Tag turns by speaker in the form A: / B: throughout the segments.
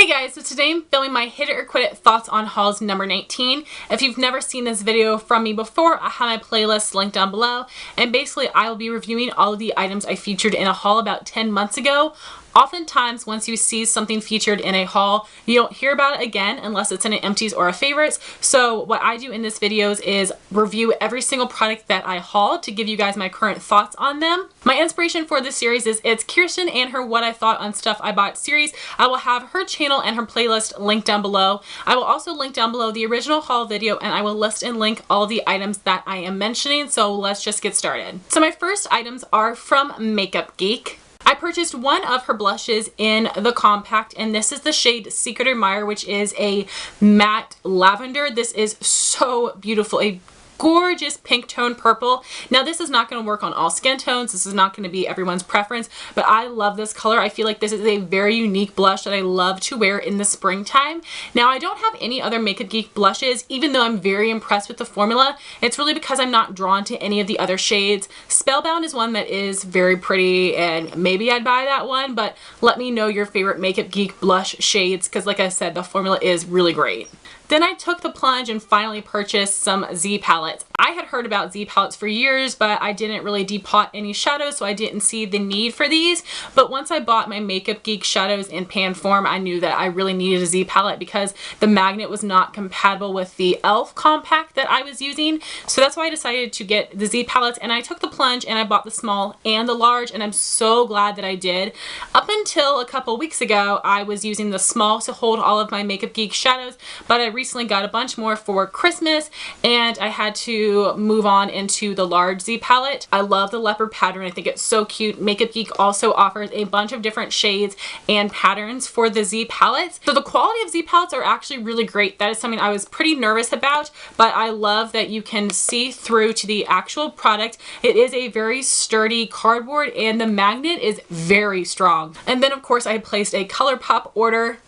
A: Hey guys, so today I'm filming my Hit It or Quit It thoughts on hauls number 19. If you've never seen this video from me before, I have my playlist linked down below, and basically I will be reviewing all of the items I featured in a haul about 10 months ago. Oftentimes, once you see something featured in a haul, you don't hear about it again unless it's in an empties or a favorites. So what I do in this videos is review every single product that I haul to give you guys my current thoughts on them. My inspiration for this series is it's Kirsten and her What I Thought on Stuff I Bought series. I will have her channel and her playlist linked down below. I will also link down below the original haul video, and I will list and link all the items that I am mentioning. So let's just get started. So my first items are from Makeup Geek. I purchased one of her blushes in the compact, and this is the shade Secret Admirer, which is a matte lavender. This is so beautiful. A gorgeous pink tone purple. Now this is not going to work on all skin tones. This is not going to be everyone's preference, but I love this color. I feel like this is a very unique blush that I love to wear in the springtime. Now I don't have any other Makeup Geek blushes, even though I'm very impressed with the formula. It's really because I'm not drawn to any of the other shades. Spellbound is one that is very pretty, and maybe I'd buy that one, but let me know your favorite Makeup Geek blush shades, because like I said, the formula is really great. Then I took the plunge and finally purchased some Z palettes. I had heard about Z palettes for years, but I didn't really depot any shadows, so I didn't see the need for these. But once I bought my Makeup Geek shadows in pan form, I knew that I really needed a Z palette because the magnet was not compatible with the e.l.f. compact that I was using. So that's why I decided to get the Z palettes, and I took the plunge and I bought the small and the large, and I'm so glad that I did. Up until a couple weeks ago, I was using the small to hold all of my Makeup Geek shadows, but I recently got a bunch more for Christmas, and I had to move on into the large Z palette. I love the leopard pattern. I think it's so cute. Makeup Geek also offers a bunch of different shades and patterns for the Z palettes. So the quality of Z palettes are actually really great. That is something I was pretty nervous about, but I love that you can see through to the actual product. It is a very sturdy cardboard, and the magnet is very strong. And then of course I placed a Colourpop order.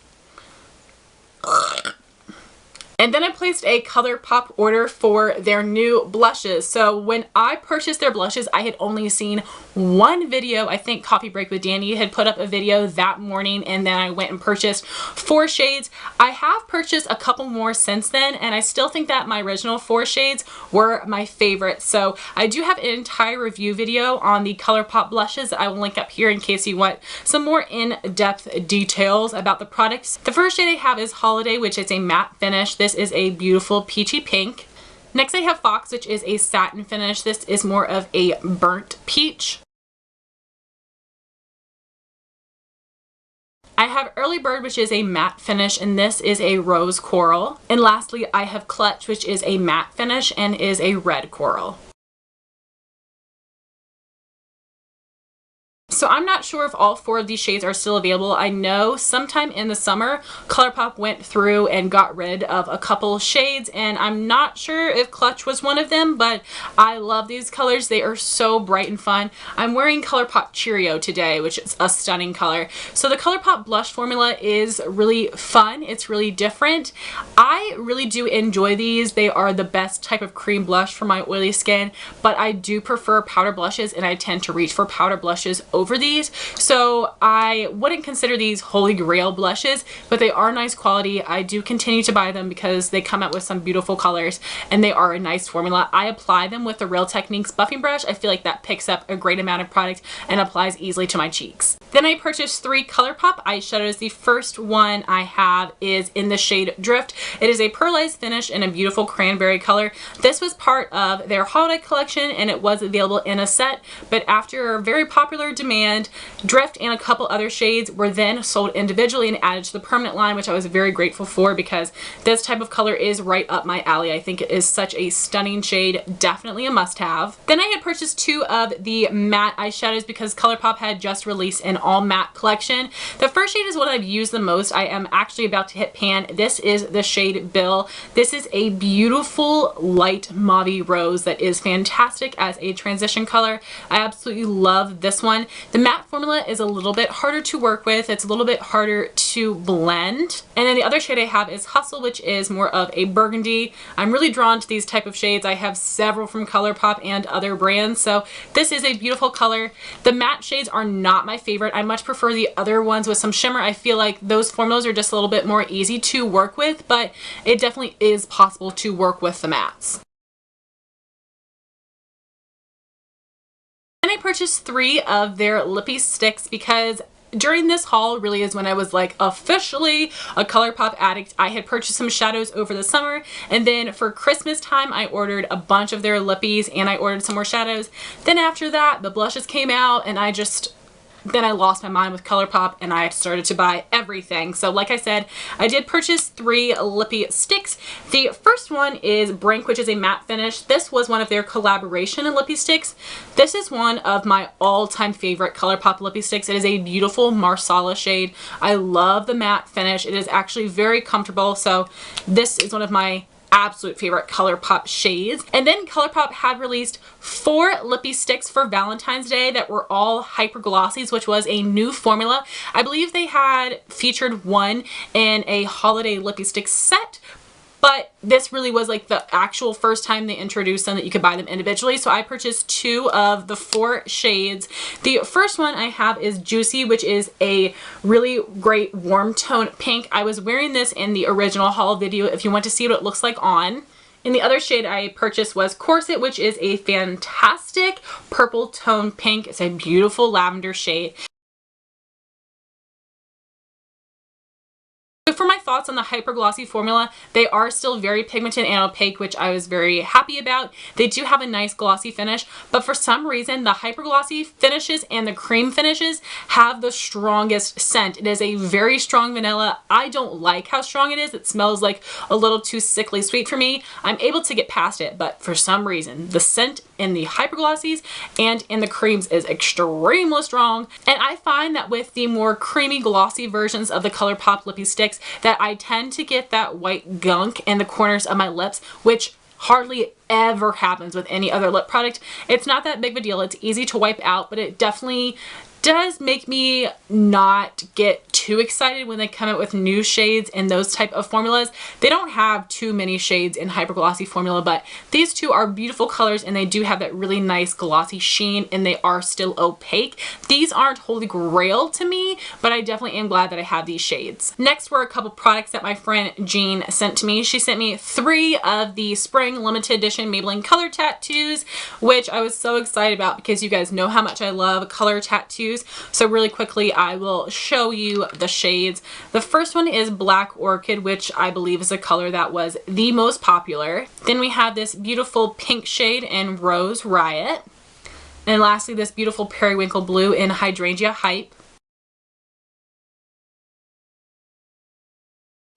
A: And then I placed a Colourpop order for their new blushes. So when I purchased their blushes, I had only seen one video. I think Coffee Break with Danny had put up a video that morning, and then I went and purchased 4 shades. I have purchased a couple more since then, and I still think that my original 4 shades were my favorite. So I do have an entire review video on the Colourpop blushes that I will link up here in case you want some more in-depth details about the products. The first shade I have is Holiday, which is a matte finish. This is a beautiful peachy pink. Next I have Fox, which is a satin finish. This is more of a burnt peach. I have Early Bird, which is a matte finish, and this is a rose coral. And lastly, I have Clutch, which is a matte finish and is a red coral. So I'm not sure if all 4 of these shades are still available. I know sometime in the summer, Colourpop went through and got rid of a couple shades, and I'm not sure if Clutch was one of them, but I love these colors. They are so bright and fun. I'm wearing Colourpop Cheerio today, which is a stunning color. So the Colourpop blush formula is really fun. It's really different. I really do enjoy these. They are the best type of cream blush for my oily skin, but I do prefer powder blushes, and I tend to reach for powder blushes over these. So I wouldn't consider these holy grail blushes, but they are nice quality. I do continue to buy them because they come out with some beautiful colors, and they are a nice formula. I apply them with the Real Techniques buffing brush. I feel like that picks up a great amount of product and applies easily to my cheeks. Then I purchased 3 Colourpop eyeshadows. The first one I have is in the shade Drift. It is a pearlized finish in a beautiful cranberry color. This was part of their holiday collection, and it was available in a set, but after a very popular demand, Drift and a couple other shades were then sold individually and added to the permanent line, which I was very grateful for because this type of color is right up my alley. I think it is such a stunning shade, definitely a must-have. Then I had purchased 2 of the matte eyeshadows because Colourpop had just released an all matte collection. The first shade is what I've used the most. I am actually about to hit pan. This is the shade Bill. This is a beautiful light mauve rose that is fantastic as a transition color. I absolutely love this one. The matte formula is a little bit harder to work with. It's a little bit harder to blend. And then the other shade I have is Hustle, which is more of a burgundy. I'm really drawn to these type of shades. I have several from Colourpop and other brands, so this is a beautiful color. The matte shades are not my favorite. I much prefer the other ones with some shimmer. I feel like those formulas are just a little bit more easy to work with, but it definitely is possible to work with the mattes. And I purchased 3 of their Lippie sticks because during this haul really is when I was like officially a Colourpop addict. I had purchased some shadows over the summer, and then for Christmas time I ordered a bunch of their Lippies and I ordered some more shadows. Then after that the blushes came out and then I lost my mind with Colourpop and I started to buy everything. So like I said, I did purchase 3 Lippie sticks. The first one is Brink, which is a matte finish. This was one of their collaboration Lippie sticks. This is one of my all-time favorite Colourpop Lippie sticks. It is a beautiful Marsala shade. I love the matte finish. It is actually very comfortable. So this is one of my absolute favorite Colourpop shades. And then Colourpop had released 4 Lippie sticks for Valentine's Day that were all hyper glossies, which was a new formula. I believe they had featured one in a holiday Lippie stick set, but this really was like the actual first time they introduced them that you could buy them individually. So I purchased 2 of the 4 shades. The first one I have is Juicy, which is a really great warm tone pink. I was wearing this in the original haul video if you want to see what it looks like on. And the other shade I purchased was Corset, which is a fantastic purple tone pink. It's a beautiful lavender shade. For my thoughts on the hyper glossy formula, they are still very pigmented and opaque, which I was very happy about. They do have a nice glossy finish, but for some reason the hyper glossy finishes and the cream finishes have the strongest scent. It is a very strong vanilla. I don't like how strong it is. It smells like a little too sickly sweet for me. I'm able to get past it, but for some reason the scent in the hyper glossies and in the creams is extremely strong. And I find that with the more creamy glossy versions of the Colourpop Lippie sticks that I tend to get that white gunk in the corners of my lips, which hardly ever happens with any other lip product. It's not that big of a deal. It's easy to wipe out, but it definitely does make me not get too excited when they come out with new shades in those type of formulas. They don't have too many shades in hyper glossy formula, but these 2 are beautiful colors and they do have that really nice glossy sheen and they are still opaque. These aren't holy grail to me, but I definitely am glad that I have these shades. Next were a couple products that my friend Jean sent to me. She sent me 3 of the spring limited edition Maybelline color tattoos, which I was so excited about because you guys know how much I love color tattoos. So really quickly I will show you the shades. The first one is Black Orchid, which I believe is a color that was the most popular. Then we have this beautiful pink shade in Rose Riot. And lastly, this beautiful periwinkle blue in Hydrangea Hype.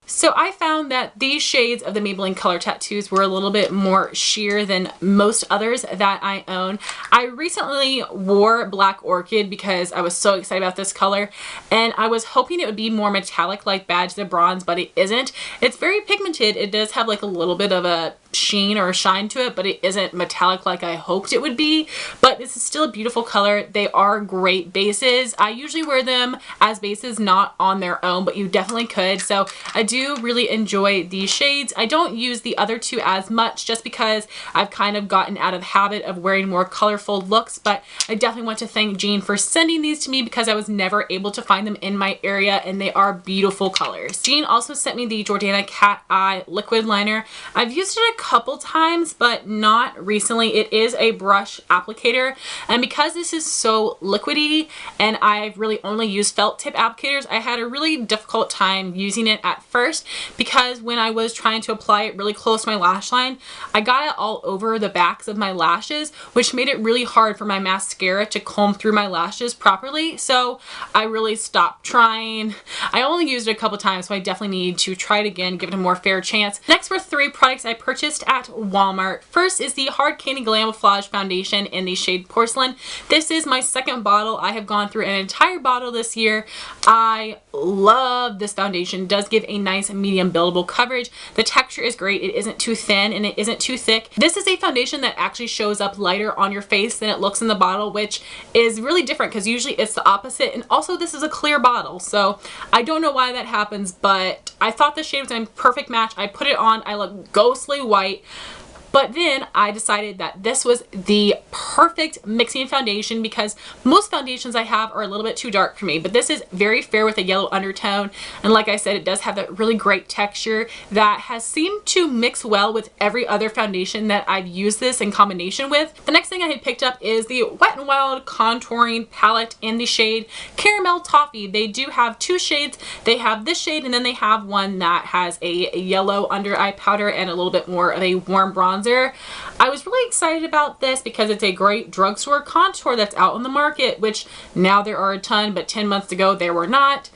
A: So I found that these shades of the Maybelline color tattoos were a little bit more sheer than most others that I own. I recently wore Black Orchid because I was so excited about this color and I was hoping it would be more metallic like Badge the Bronze, but it isn't. It's very pigmented. It does have like a little bit of a sheen or a shine to it, but it isn't metallic like I hoped it would be. But this is still a beautiful color. They are great bases. I usually wear them as bases, not on their own, but you definitely could. So I do really enjoy these shades. I don't use the other 2 as much just because I've kind of gotten out of the habit of wearing more colorful looks, but I definitely want to thank Jean for sending these to me because I was never able to find them in my area and they are beautiful colors. Jean also sent me the Jordana Cat Eye liquid liner. I've used it a couple times, but not recently. It is a brush applicator, and because this is so liquidy and I've really only used felt tip applicators, I had a really difficult time using it at first because when I was trying to apply it really close to my lash line, I got it all over the backs of my lashes, which made it really hard for my mascara to comb through my lashes properly. So I really stopped trying. I only used it a couple times, so I definitely need to try it again, give it a more fair chance. Next were 3 products I purchased at Walmart. First is the Hard Candy Glamoflague foundation in the shade Porcelain. This is my second bottle. I have gone through an entire bottle this year. I love this foundation. It does give a nice medium buildable coverage. The texture is great. It isn't too thin and it isn't too thick. This is a foundation that actually shows up lighter on your face than it looks in the bottle, which is really different because usually it's the opposite. And also this is a clear bottle, so I don't know why that happens, but I thought the shade was a perfect match. I put it on, I look ghostly white. But then I decided that this was the perfect mixing foundation because most foundations I have are a little bit too dark for me, but this is very fair with a yellow undertone. And like I said, it does have that really great texture that has seemed to mix well with every other foundation that I've used this in combination with. The next thing I had picked up is the Wet n Wild contouring palette in the shade Caramel Toffee. They do have two shades. They have this shade and then they have one that has a yellow under eye powder and a little bit more of a warm bronze. I was really excited about this because it's a great drugstore contour that's out on the market, which now there are a ton, but 10 months ago there were not.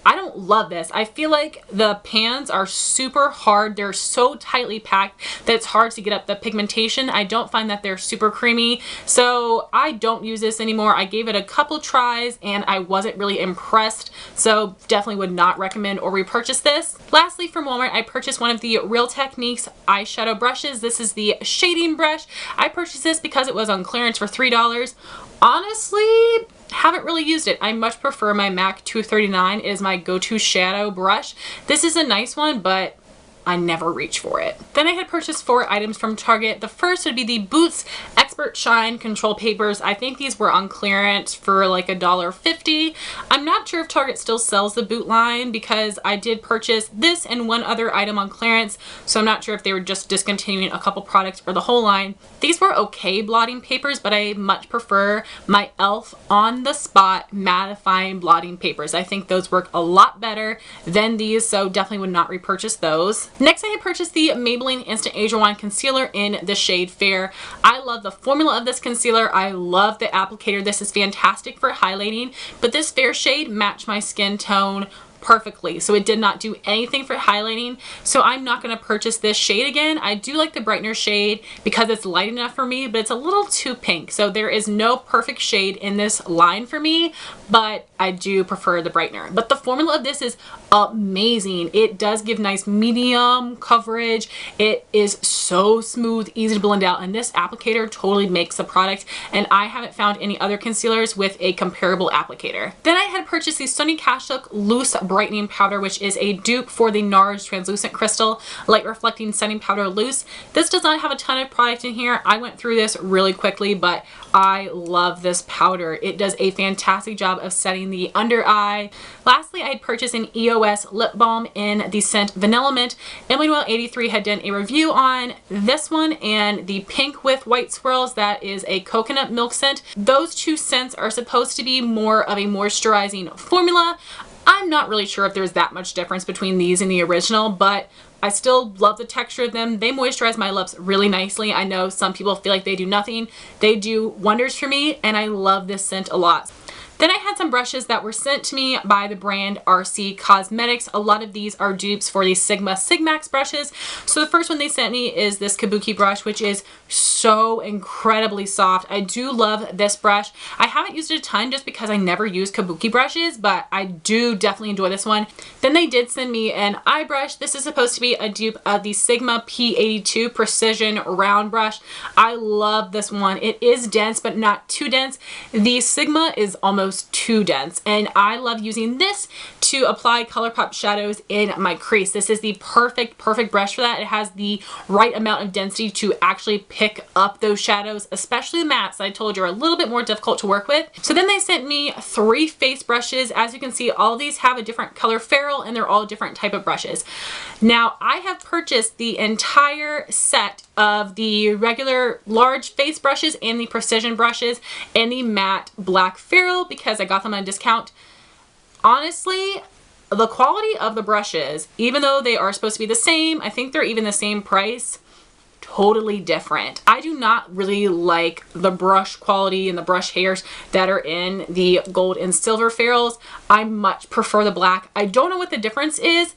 A: I don't love this. I feel like the pans are super hard. They're so tightly packed that it's hard to get up the pigmentation. I don't find that they're super creamy, so I don't use this anymore. I gave it a couple tries and I wasn't really impressed, so definitely would not recommend or repurchase this. Lastly, from Walmart, I purchased one of the Real Techniques eyeshadow brushes. This is the shading brush. I purchased this because it was on clearance for $3. Honestly, haven't really used it. I much prefer my MAC 239. It is my go-to shadow brush. This is a nice one, but I never reach for it. Then I had purchased 4 items from Target. The first would be the Boots Expert Shine Control Papers. I think these were on clearance for like $1.50. I'm not sure if Target still sells the Boot line because I did purchase this and one other item on clearance, so I'm not sure if they were just discontinuing a couple products or the whole line. These were okay blotting papers, but I much prefer my e.l.f. on the spot mattifying blotting papers. I think those work a lot better than these, so definitely would not repurchase those. Next, I had purchased the Maybelline Instant Age Rewind Concealer in the shade Fair. I love the formula of this concealer. I love the applicator. This is fantastic for highlighting, but this fair shade matched my skin tone perfectly, so it did not do anything for highlighting, so I'm not going to purchase this shade again. I do like the brightener shade because it's light enough for me, but it's a little too pink, so there is no perfect shade in this line for me, but I do prefer the brightener. But the formula of this is amazing. It does give nice medium coverage. It is so smooth, easy to blend out, and this applicator totally makes the product, and I haven't found any other concealers with a comparable applicator. Then I had purchased the Sonia Kashuk Loose Brightening Powder, which is a dupe for the NARS Translucent Crystal Light Reflecting Setting Powder Loose. This does not have a ton of product in here. I went through this really quickly, but I love this powder. It does a fantastic job of setting the under eye. Lastly, I had purchased an EOS Lip Balm in the scent Vanilla Mint. Emily83 had done a review on this one and the pink with white swirls. That is a coconut milk scent. Those two scents are supposed to be more of a moisturizing formula. I'm not really sure if there's that much difference between these and the original, but I still love the texture of them. They moisturize my lips really nicely. I know some people feel like they do nothing. They do wonders for me, and I love this scent a lot. Then I had some brushes that were sent to me by the brand RC Cosmetics. A lot of these are dupes for the Sigma Sigmax brushes. So the first one they sent me is this Kabuki brush, which is so incredibly soft. I do love this brush. I haven't used it a ton just because I never use Kabuki brushes, but I do definitely enjoy this one. Then they did send me an eye brush. This is supposed to be a dupe of the Sigma P82 Precision Round Brush. I love this one. It is dense, but not too dense. The Sigma is almost too dense, and I love using this to apply Colourpop shadows in my crease. This is the perfect brush for that. It has the right amount of density to actually pick up those shadows, especially the mattes I told you are a little bit more difficult to work with. So then they sent me 3 face brushes. As you can see, all of these have a different color ferrule and they're all different type of brushes. Now I have purchased the entire set of the regular large face brushes and the precision brushes and the matte black ferrule because I got them on a discount. Honestly, the quality of the brushes, even though they are supposed to be the same, I think they're even the same price, totally different. I do not really like the brush quality and the brush hairs that are in the gold and silver ferrules. I much prefer the black. I don't know what the difference is,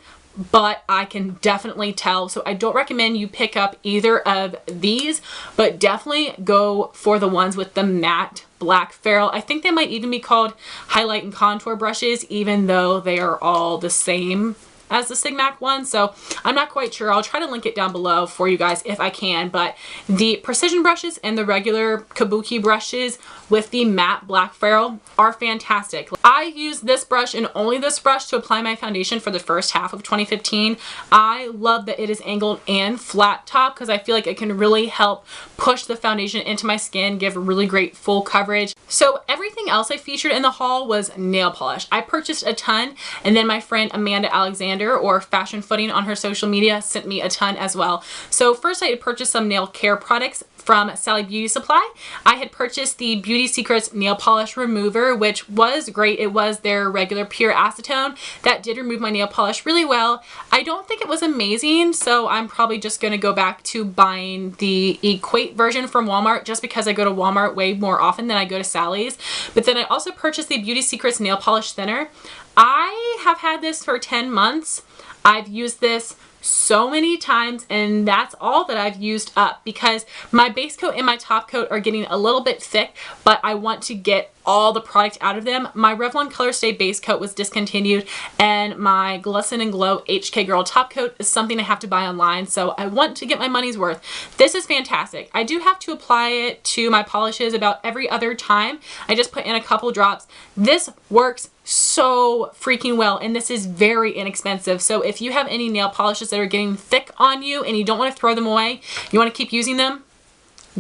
A: but I can definitely tell. So I don't recommend you pick up either of these, but definitely go for the ones with the matte black ferrule. I think they might even be called highlight and contour brushes, even though they are all the same as the Sigmac one. So I'm not quite sure. I'll try to link it down below for you guys if I can, but the precision brushes and the regular Kabuki brushes with the matte black ferrule are fantastic. I use this brush and only this brush to apply my foundation for the first half of 2015. I love that it is angled and flat top because I feel like it can really help push the foundation into my skin, give really great full coverage. So everything else I featured in the haul was nail polish. I purchased a ton, and then my friend Amanda Alexander, or Fashion Footing on her social media, sent me a ton as well. So first I had purchased some nail care products from Sally Beauty Supply. I had purchased the Beauty Secrets nail polish remover, which was great. It was their regular pure acetone. That did remove my nail polish really well. I don't think it was amazing, so I'm probably just going to go back to buying the Equate version from Walmart, just because I go to Walmart way more often than I go to Sally's. But then I also purchased the Beauty Secrets nail polish thinner. I have had this for 10 months. I've used this so many times, and that's all that I've used up because my base coat and my top coat are getting a little bit thick, but I want to get all the product out of them. My Revlon Color Stay base coat was discontinued, and my Glisten and Glow HK Girl top coat is something I have to buy online, so I want to get my money's worth. This is fantastic. I do have to apply it to my polishes about every other time. I just put in a couple drops. This works so freaking well, and this is very inexpensive. So if you have any nail polishes that are getting thick on you and you don't want to throw them away, you want to keep using them,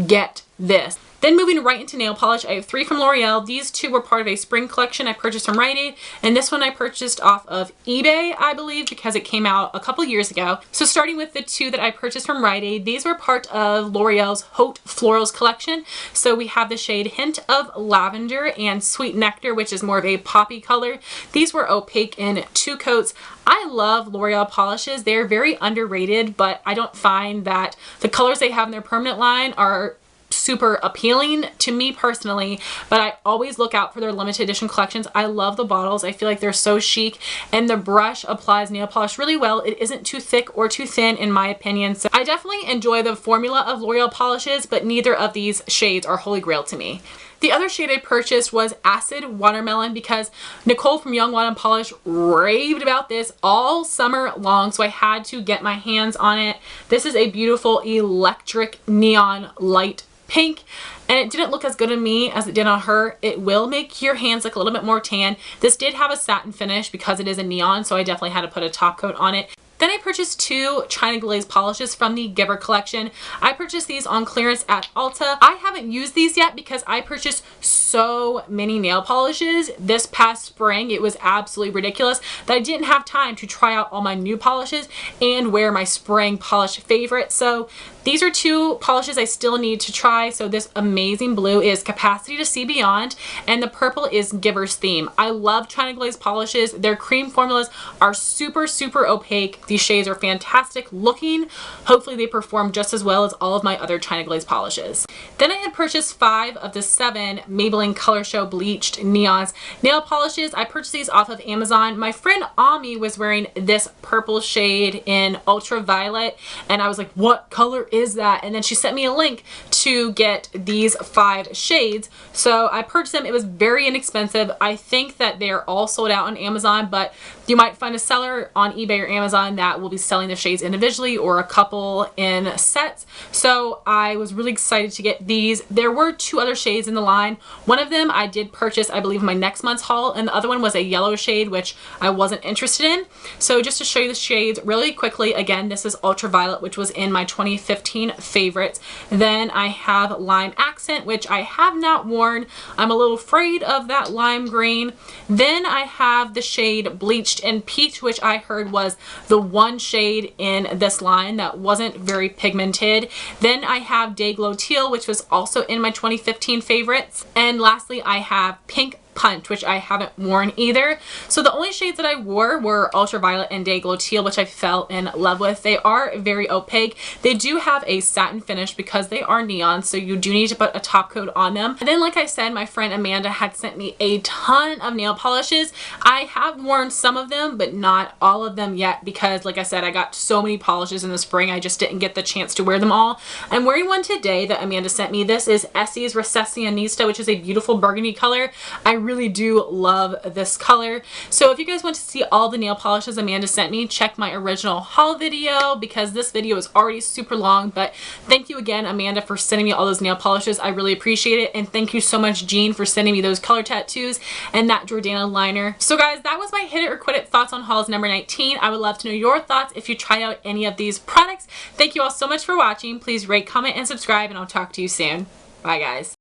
A: get this. Then moving right into nail polish, I have 3 from L'Oreal. These 2 were part of a spring collection I purchased from Riot, and this one I purchased off of eBay, I believe, because it came out a couple years ago. So starting with the 2 that I purchased from Riot, these were part of L'Oreal's Haute Florals collection. So we have the shade Hint of Lavender and Sweet Nectar, which is more of a poppy color. These were opaque in 2 coats. I love L'Oreal polishes. They're very underrated, but I don't find that the colors they have in their permanent line are super appealing to me personally, but I always look out for their limited edition collections. I love the bottles. I feel like they're so chic, and the brush applies nail polish really well. It isn't too thick or too thin in my opinion, so I definitely enjoy the formula of L'Oreal polishes, but neither of these shades are holy grail to me. The other shade I purchased was Acid Watermelon because Nicole from Young Wad & Polish raved about this all summer long, so I had to get my hands on it. This is a beautiful electric neon light pink, and it didn't look as good on me as it did on her. It will make your hands look a little bit more tan. This did have a satin finish because it is a neon, so I definitely had to put a top coat on it. Then I purchased 2 China Glaze polishes from the Giver collection. I purchased these on clearance at Ulta. I haven't used these yet because I purchased so many nail polishes this past spring. It was absolutely ridiculous that I didn't have time to try out all my new polishes and wear my spring polish favorite. So these are 2 polishes I still need to try. So this amazing blue is Capacity to See Beyond, and the purple is Giver's Theme. I love China Glaze polishes. Their cream formulas are super, super opaque. These shades are fantastic looking. Hopefully they perform just as well as all of my other China Glaze polishes. Then I had purchased 5 of the 7 Maybelline Color Show Bleached Neons nail polishes. I purchased these off of Amazon. My friend Ami was wearing this purple shade in Ultraviolet, and I was like, what color is that? And then she sent me a link to get these 5 shades. So I purchased them. It was very inexpensive. I think that they're all sold out on Amazon, but you might find a seller on eBay or Amazon that will be selling the shades individually or a couple in sets. So I was really excited to get these. There were 2 other shades in the line. One of them I did purchase, I believe, in my next month's haul, and the other one was a yellow shade, which I wasn't interested in. So just to show you the shades really quickly, again, this is Ultraviolet, which was in my 2015 favorites. Then I have Lime Accent, which I have not worn. I'm a little afraid of that lime green. Then I have the shade Bleached in Peach, which I heard was the one shade in this line that wasn't very pigmented. Then I have Day Glow Teal, which was also in my 2015 favorites. And lastly, I have Pink Punch, which I haven't worn either. So the only shades that I wore were Ultraviolet and Day Glow Teal, which I fell in love with. They are very opaque. They do have a satin finish because they are neon, so you do need to put a top coat on them. And then, like I said, my friend Amanda had sent me a ton of nail polishes. I have worn some of them, but not all of them yet because, like I said, I got so many polishes in the spring, I just didn't get the chance to wear them all. I'm wearing one today that Amanda sent me. This is Essie's Recessionista, which is a beautiful burgundy color. I really do love this color. So if you guys want to see all the nail polishes Amanda sent me, check my original haul video because this video is already super long. But thank you again, Amanda, for sending me all those nail polishes. I really appreciate it. And thank you so much, Jean, for sending me those color tattoos and that Jordana liner. So guys, that was my hit it or quit it thoughts on hauls number 19. I would love to know your thoughts if you tried out any of these products. Thank you all so much for watching. Please rate, comment, and subscribe, and I'll talk to you soon. Bye, guys.